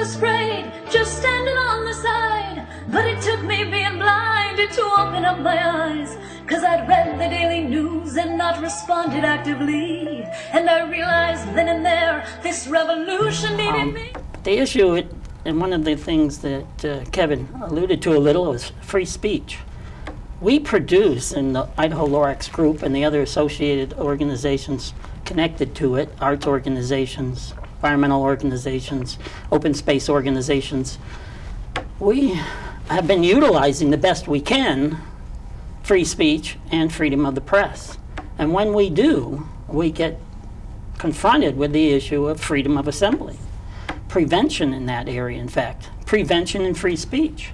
was sprayed, just standing on the side. But it took me being blinded to open up my eyes, 'cause I'd read the daily news and not responded actively. And I realized then and there, this revolution needed me. The issue, and one of the things that Kevin alluded to a little, was free speech. We produce in the Idaho Lorax Group and the other associated organizations connected to it, arts organizations, environmental organizations, open space organizations, we have been utilizing the best we can free speech and freedom of the press. And when we do, we get confronted with the issue of freedom of assembly. Prevention in that area, in fact. Prevention and free speech.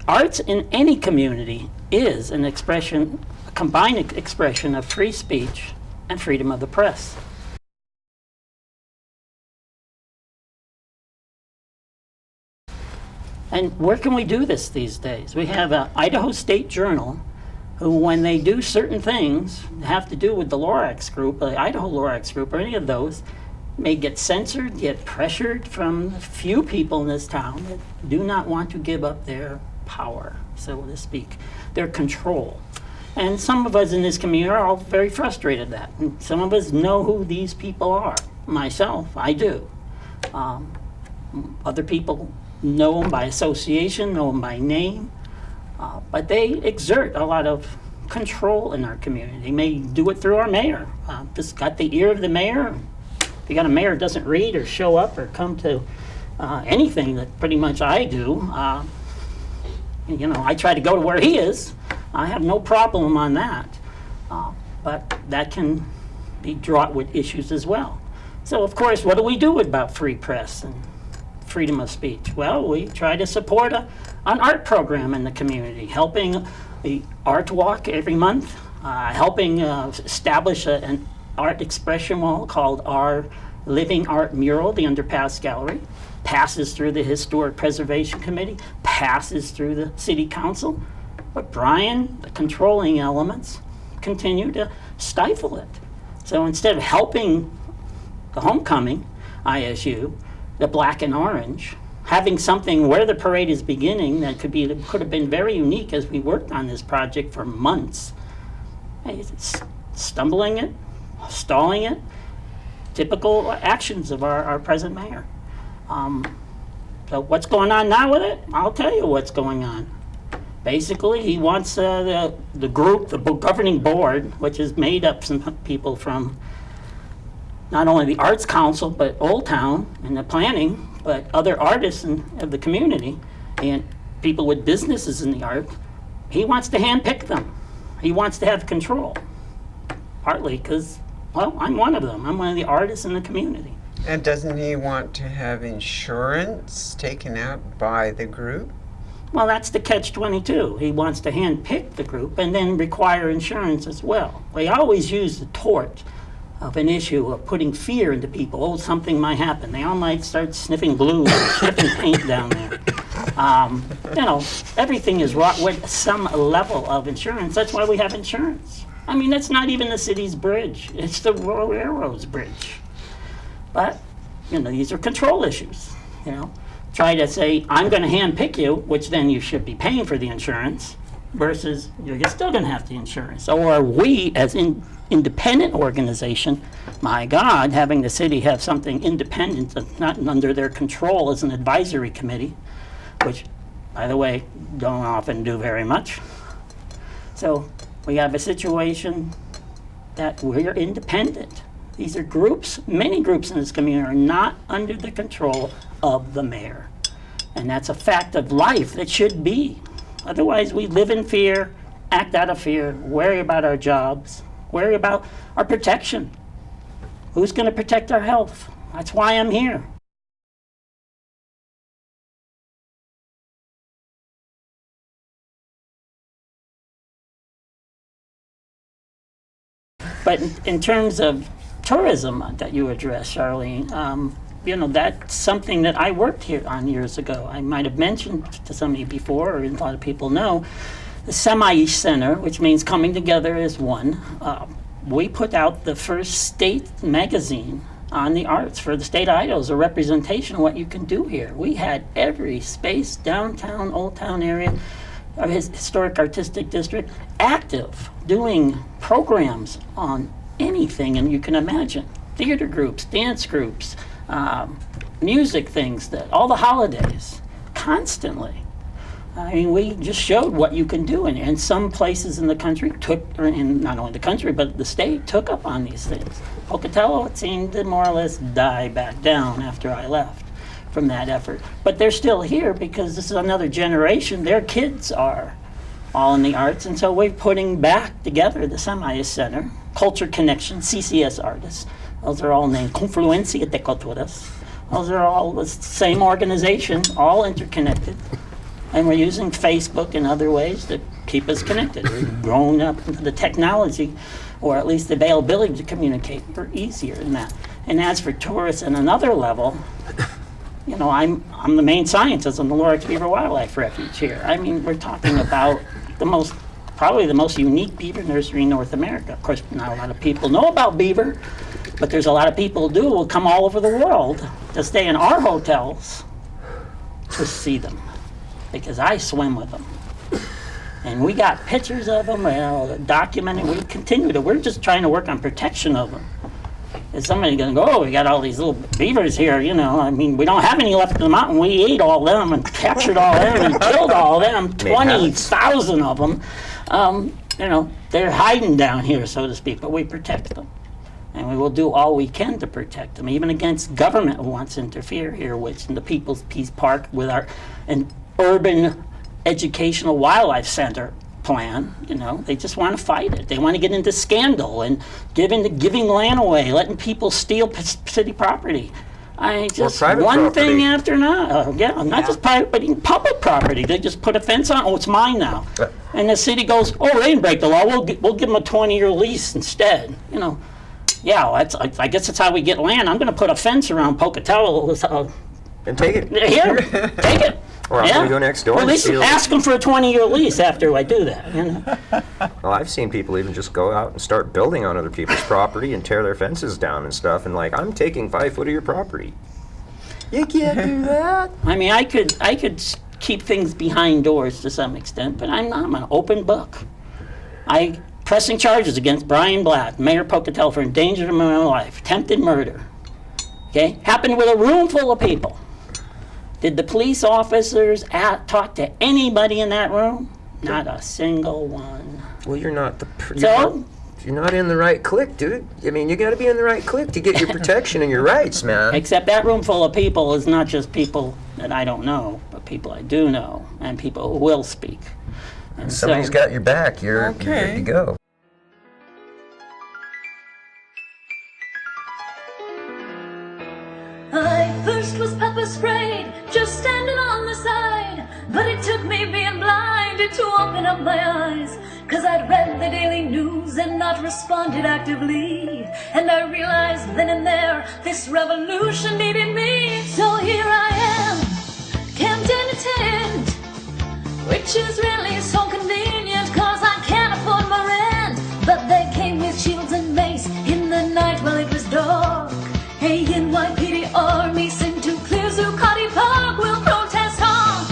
Arts in any community is an expression, a combined expression of free speech and freedom of the press. And where can we do this these days? We have an Idaho State Journal who, when they do certain things that have to do with the Lorax Group, the Idaho Lorax Group, or any of those, may get censored, get pressured from the few people in this town that do not want to give up their power, so to speak, their control. And some of us in this community are all very frustrated at that. And some of us know who these people are. Myself, I do. Other people know them by association, know them by name, but they exert a lot of control in our community. They may do it through our mayor. Just got the ear of the mayor. If you got a mayor who doesn't read or show up or come to anything that pretty much I do, you know, I try to go to where he is. I have no problem on that, but that can be fraught with issues as well. So, of course, what do we do about free press and freedom of speech? Well, we try to support an art program in the community, helping the art walk every month, helping establish an art expression wall called our Living Art Mural, the Underpass Gallery, passes through the Historic Preservation Committee, passes through the City Council. But Brian, the controlling elements, continue to stifle it. So instead of helping the homecoming, ISU, the black and orange, having something where the parade is beginning that could have been very unique as we worked on this project for months, it's stumbling it, stalling it, typical actions of our present mayor. So what's going on now with it? I'll tell you what's going on. Basically, he wants the group, the governing board, which is made up some people from not only the Arts Council, but Old Town and the planning, but other artists of the community and people with businesses in the art. He wants to handpick them. He wants to have control, partly because, well, I'm one of them. I'm one of the artists in the community. And doesn't he want to have insurance taken out by the group? Well, that's the catch-22. He wants to handpick the group and then require insurance as well. We always use the torch of an issue of putting fear into people. Oh, something might happen. They all might start sniffing glue or sniffing paint down there. You know, everything is wrought with some level of insurance. That's why we have insurance. I mean, that's not even the city's bridge. It's the Rural Railroad's bridge. But, you know, these are control issues, you know. Try to say, I'm going to handpick you, which then you should be paying for the insurance, versus you're still going to have the insurance. Or we, as independent organization, my God, having the city have something independent, that's not under their control as an advisory committee, which, by the way, don't often do very much. So we have a situation that we're independent. These are groups, many groups in this community are not under the control of the mayor. And that's a fact of life that should be. Otherwise, we live in fear, act out of fear, worry about our jobs, worry about our protection. Who's going to protect our health? That's why I'm here. But in terms of tourism that you addressed, Charlene, you know, that's something that I worked here on years ago. I might have mentioned to some of you before, or a lot of people know, the SEMA'I Center, which means coming together as one. We put out the first state magazine on the arts for the state of Idaho as a representation of what you can do here. We had every space, downtown, Old Town area, of his historic artistic district, active, doing programs on anything and you can imagine. Theater groups, dance groups, music things, all the holidays, constantly. I mean, we just showed what you can do, and some places in the country not only the country, but the state took up on these things. Pocatello, it seemed to more or less die back down after I left from that effort. But they're still here because this is another generation. Their kids are all in the arts, and so we're putting back together the SEMA'I Center, Culture Connection, CCS Artists. Those are all named Confluencia de Culturas. Those are all the same organization, all interconnected. And we're using Facebook and other ways to keep us connected. We've grown up into the technology, or at least the availability to communicate. We're easier than that. And as for tourists on another level, you know, I'm the main scientist on the Lorax Beaver Wildlife Refuge here. I mean, we're talking about probably the most unique beaver nursery in North America. Of course, not a lot of people know about beaver, but there's a lot of people who will come all over the world to stay in our hotels to see them, because I swim with them. And we got pictures of them, documented. We're just trying to work on protection of them. Is somebody going to go, oh, we got all these little beavers here, you know? I mean, we don't have any left in the mountain. We ate all them and captured all them and killed all them, 20,000 of them. You know, they're hiding down here, so to speak, but we protect them. And we will do all we can to protect them, even against government who wants to interfere here, which in the People's Peace Park with an urban educational wildlife center plan, you know, they just want to fight it. They want to get into scandal and giving land away, letting people steal city property. Just one property. Thing after another. Not just private, but even public property. They just put a fence on. Oh, it's mine now. And the city goes, oh, they didn't break the law. We'll give them a 20-year lease instead. You know, yeah, well, I guess that's how we get land. I'm going to put a fence around Pocatello. And take it. Here, take it. Or I'm going to go next door. Well, at least ask them for a 20-year lease after I do that. You know? Well, I've seen people even just go out and start building on other people's property and tear their fences down and stuff, and like, I'm taking 5 foot of your property. You can't do that. I mean, I could keep things behind doors to some extent, but I'm not. I'm an open book. Pressing charges against Brian Blatt, Mayor Pocatello, for endangering my life, attempted murder. Okay, happened with a room full of people. Did the police officers talk to anybody in that room? Not a single one. Well, you're not you're not in the right clique, dude. I mean, you got to be in the right clique to get your protection and your rights, man. Except that room full of people is not just people that I don't know, but people I do know and people who will speak. And somebody's got your back. You're good to go. I first was pepper sprayed, just standing on the side. But it took me being blinded to open up my eyes. 'Cause I'd read the daily news and not responded actively. And I realized then and there, this revolution needed me. So here I am, camped in a tent, which is really so convenient 'cause I can't afford my rent. But they came with shields and mace in the night while it was dark. Hey, NYPD Army sent to clear Zuccotti Park. We'll protest on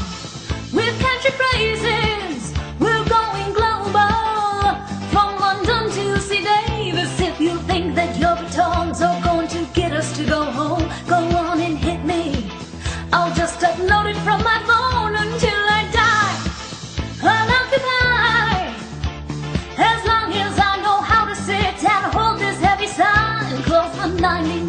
with country phrases. We're going global, from London to see Davis. If you think that your batons are going to get us to go home, go on and hit me. I'll just upload it from my phone until I die. I'll occupy as long as I know how to sit and hold this heavy sign. Close the 90